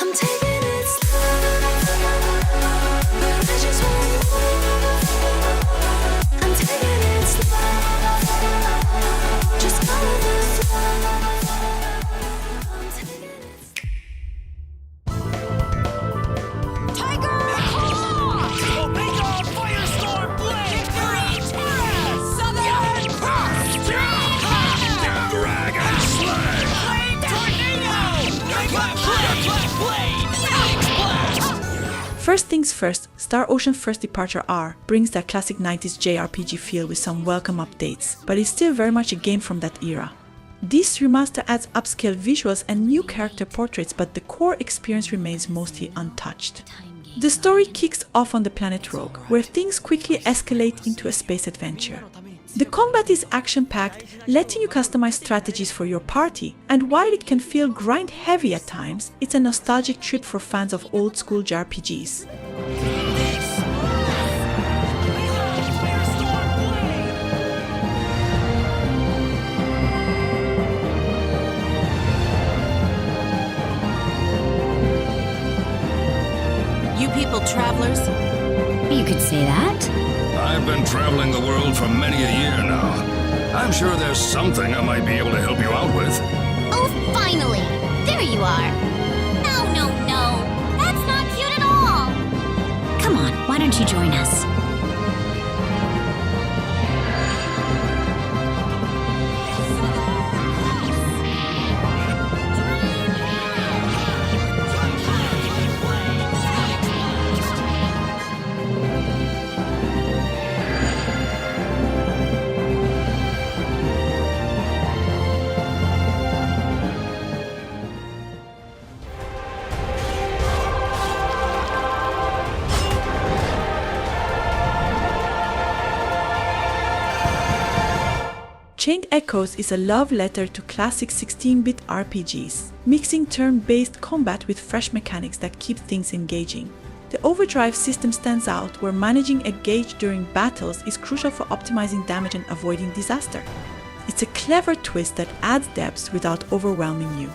I'm taking it slow, but I just want more. I'm taking it slow, just follow the flow. I'm taking it Tiger Claw! Omega Firestorm Blade! Victory! Southern Cross! Dragon Slay! Blade Tornado! Clap Blade! Phoenix Blast! First things first, Star Ocean First Departure R brings that classic 90s JRPG feel with some welcome updates, but it's still very much a game from that era. This remaster adds upscale visuals and new character portraits, but the core experience remains mostly untouched. The story kicks off on the planet Rogue, where things quickly escalate into a space adventure. The combat is action-packed, letting you customize strategies for your party, and while it can feel grind-heavy at times, it's a nostalgic trip for fans of old-school JRPGs. You people travelers, You could say that. I've been traveling the world for many a year now. I'm sure there's something I might be able to help you out with. Oh, finally! There you are. No. That's not cute at all. Come on, why don't you join us? Chained Echoes is a love letter to classic 16-bit RPGs, mixing turn-based combat with fresh mechanics that keep things engaging. The overdrive system stands out, where managing a gauge during battles is crucial for optimizing damage and avoiding disaster. It's a clever twist that adds depth without overwhelming you.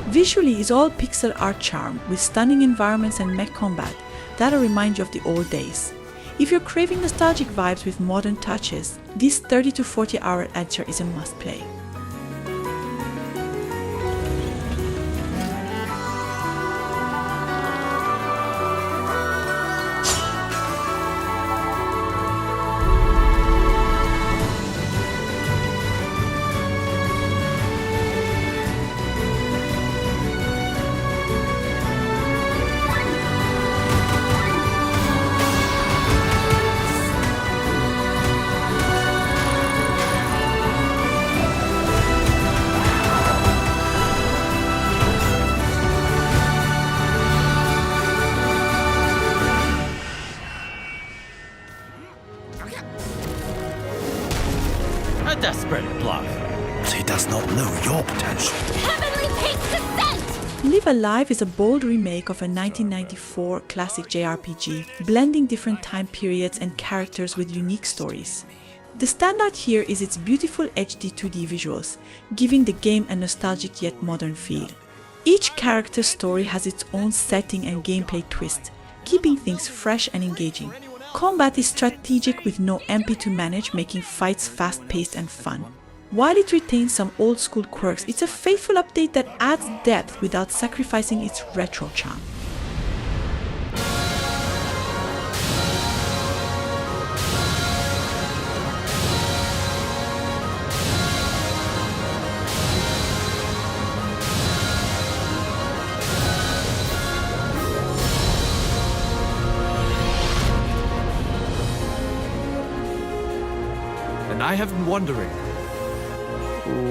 Visually is all pixel art charm, with stunning environments and mech combat that'll remind you of the old days. If you're craving nostalgic vibes with modern touches, this 30 to 40 hour adventure is a must-play. A desperate bluff. He does not know your potential. Heavenly Peak's Descent! Live Alive is a bold remake of a 1994 classic JRPG, blending different time periods and characters with unique stories. The standout here is its beautiful HD 2D visuals, giving the game a nostalgic yet modern feel. Each character's story has its own setting and gameplay twist, keeping things fresh and engaging. Combat is strategic with no MP to manage, making fights fast-paced and fun. While it retains some old-school quirks, it's a faithful update that adds depth without sacrificing its retro charm. And I have been wondering,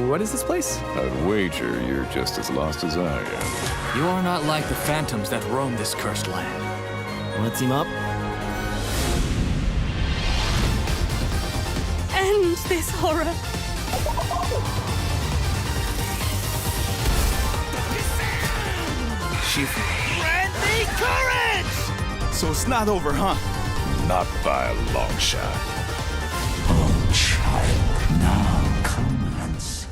what is this place? I'd wager you're just as lost as I am. You are not like the phantoms that roam this cursed land. Want to team up? end this horror. Shifu. Randy Courage! So it's not over, huh? Not by a long shot. Now come and see.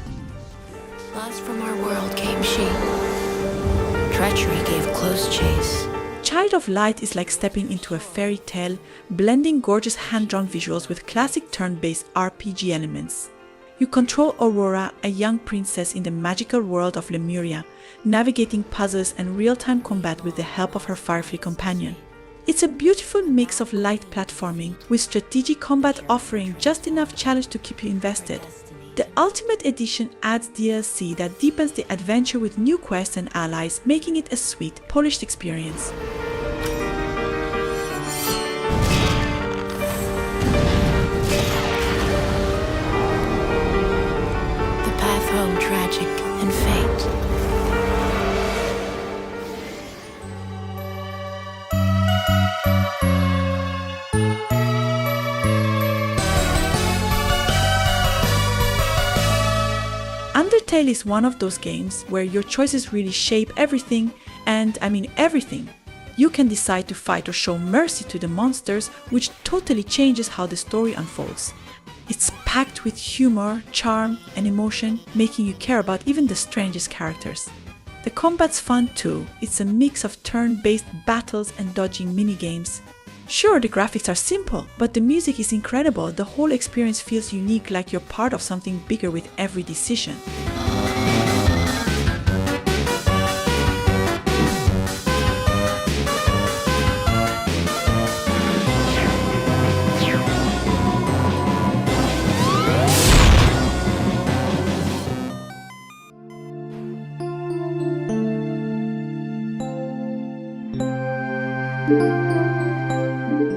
Last from our world came she. Treachery gave close chase. Child of Light is like stepping into a fairy tale, blending gorgeous hand-drawn visuals with classic turn-based RPG elements. You control Aurora, a young princess in the magical world of Lemuria, navigating puzzles and real-time combat with the help of her Firefly companion. It's a beautiful mix of light platforming with strategic combat offering just enough challenge to keep you invested. The Ultimate Edition adds DLC that deepens the adventure with new quests and allies, making it a sweet, polished experience. The path home tragic and fate. Undertale is one of those games where your choices really shape everything, and I mean everything. You can decide to fight or show mercy to the monsters, which totally changes how the story unfolds. It's packed with humor, charm, and emotion, making you care about even the strangest characters. The combat's fun too. It's a mix of turn-based battles and dodging minigames. Sure, the graphics are simple, but the music is incredible. The whole experience feels unique, like you're part of something bigger with every decision.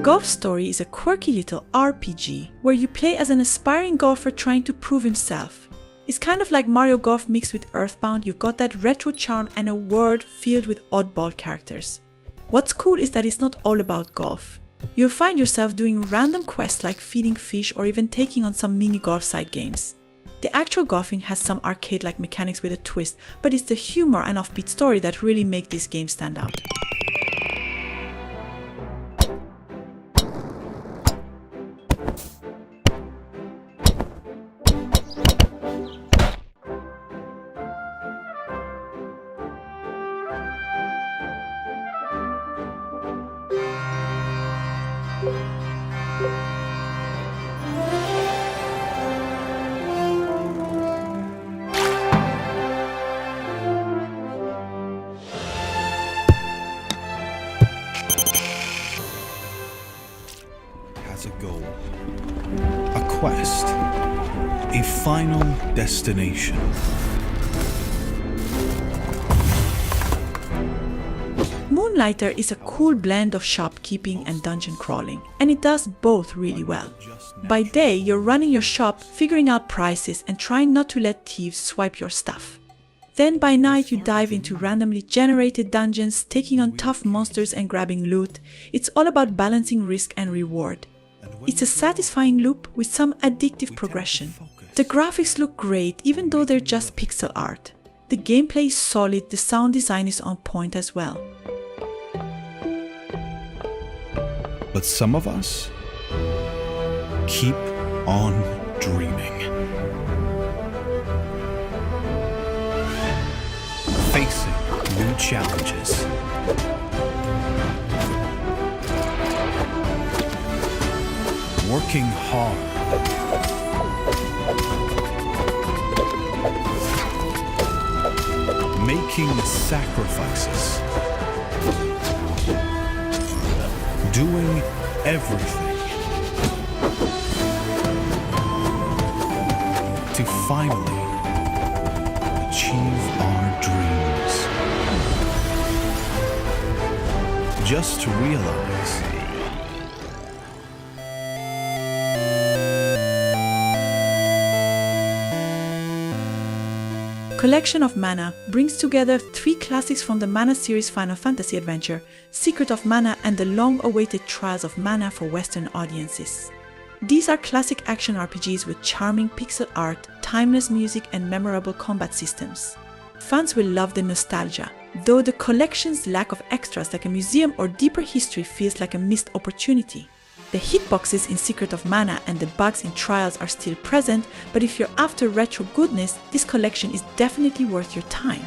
Golf Story is a quirky little RPG where you play as an aspiring golfer trying to prove himself. It's kind of like Mario Golf mixed with Earthbound. You've got that retro charm and a world filled with oddball characters. What's cool is that it's not all about golf. You'll find yourself doing random quests like feeding fish or even taking on some mini golf side games. The actual golfing has some arcade-like mechanics with a twist, but it's the humor and offbeat story that really make this game stand out. Has a goal, a quest, a final destination. Moonlighter is a cool blend of shopkeeping and dungeon crawling, and it does both really well. By day, you're running your shop, figuring out prices, and trying not to let thieves swipe your stuff. Then by night, you dive into randomly generated dungeons, taking on tough monsters and grabbing loot. It's all about balancing risk and reward. It's a satisfying loop with some addictive progression. The graphics look great even though they're just pixel art. The gameplay is solid, the sound design is on point as well. But some of us keep on dreaming. Facing new challenges. Working hard. Making sacrifices. Doing everything to finally achieve our dreams. Just to realize Collection of Mana brings together 3 classics from the Mana series Final Fantasy adventure, Secret of Mana and the long-awaited Trials of Mana for Western audiences. These are classic action RPGs with charming pixel art, timeless music and memorable combat systems. Fans will love the nostalgia, though the collection's lack of extras like a museum or deeper history feels like a missed opportunity. The hitboxes in Secret of Mana and the bugs in Trials are still present, but if you're after retro goodness, this collection is definitely worth your time.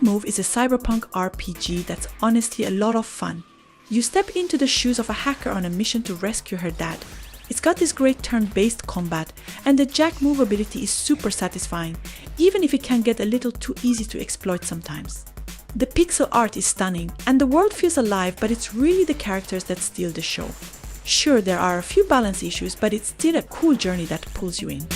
Jack Move is a cyberpunk RPG that's honestly a lot of fun. You step into the shoes of a hacker on a mission to rescue her dad. It's got this great turn-based combat, and the Jack Move ability is super satisfying, even if it can get a little too easy to exploit sometimes. The pixel art is stunning, and the world feels alive, but it's really the characters that steal the show. Sure, there are a few balance issues, but it's still a cool journey that pulls you in.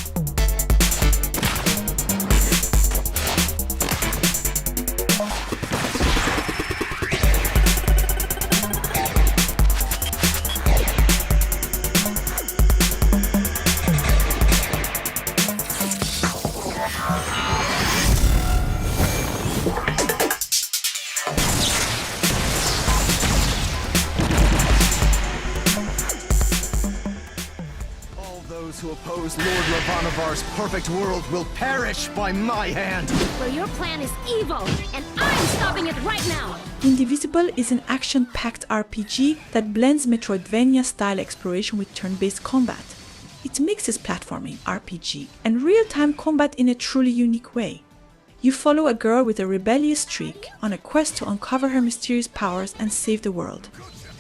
Those who oppose Lord Ravanovar's perfect world will perish by my hand! Well, your plan is evil, and I'm stopping it right now! Indivisible is an action-packed RPG that blends Metroidvania-style exploration with turn-based combat. It mixes platforming, RPG, and real-time combat in a truly unique way. You follow a girl with a rebellious streak on a quest to uncover her mysterious powers and save the world.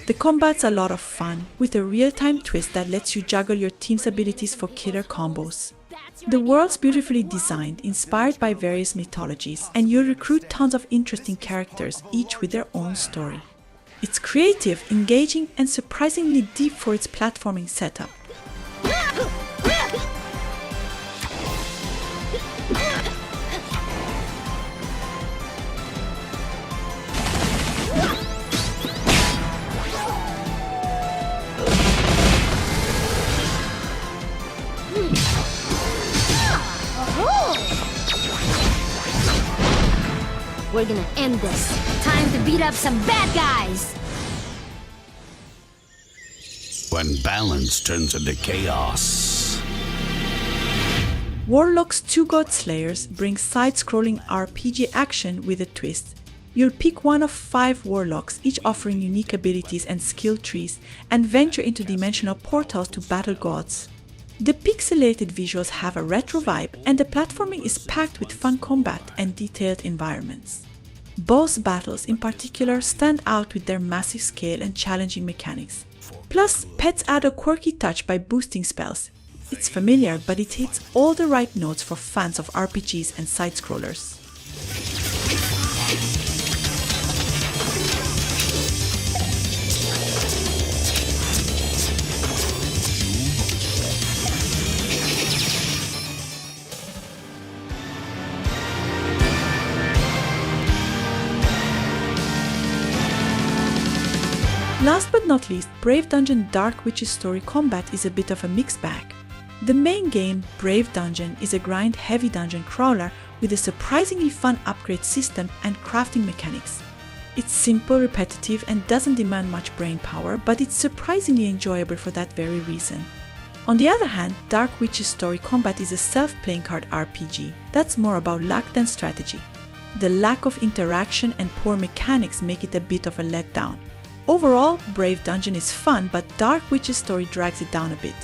The combat's a lot of fun, with a real-time twist that lets you juggle your team's abilities for killer combos. The world's beautifully designed, inspired by various mythologies, and you'll recruit tons of interesting characters, each with their own story. It's creative, engaging, and surprisingly deep for its platforming setup. We're gonna end this. Time to beat up some bad guys! When balance turns into chaos. Warlock's Two God Slayers brings side-scrolling RPG action with a twist. You'll pick one of 5 warlocks, each offering unique abilities and skill trees, and venture into dimensional portals to battle gods. The pixelated visuals have a retro vibe, and the platforming is packed with fun combat and detailed environments. Boss battles in particular stand out with their massive scale and challenging mechanics. Plus, pets add a quirky touch by boosting spells. It's familiar, but it hits all the right notes for fans of RPGs and side-scrollers. Last but not least, Brave Dungeon Dark Witch's story combat is a bit of a mixed bag. The main game, Brave Dungeon, is a grind-heavy dungeon crawler with a surprisingly fun upgrade system and crafting mechanics. It's simple, repetitive, and doesn't demand much brain power, but it's surprisingly enjoyable for that very reason. On the other hand, Dark Witch's story combat is a self-playing card RPG that's more about luck than strategy. The lack of interaction and poor mechanics make it a bit of a letdown. Overall, Brave Dungeon is fun, but Dark Witch's story drags it down a bit.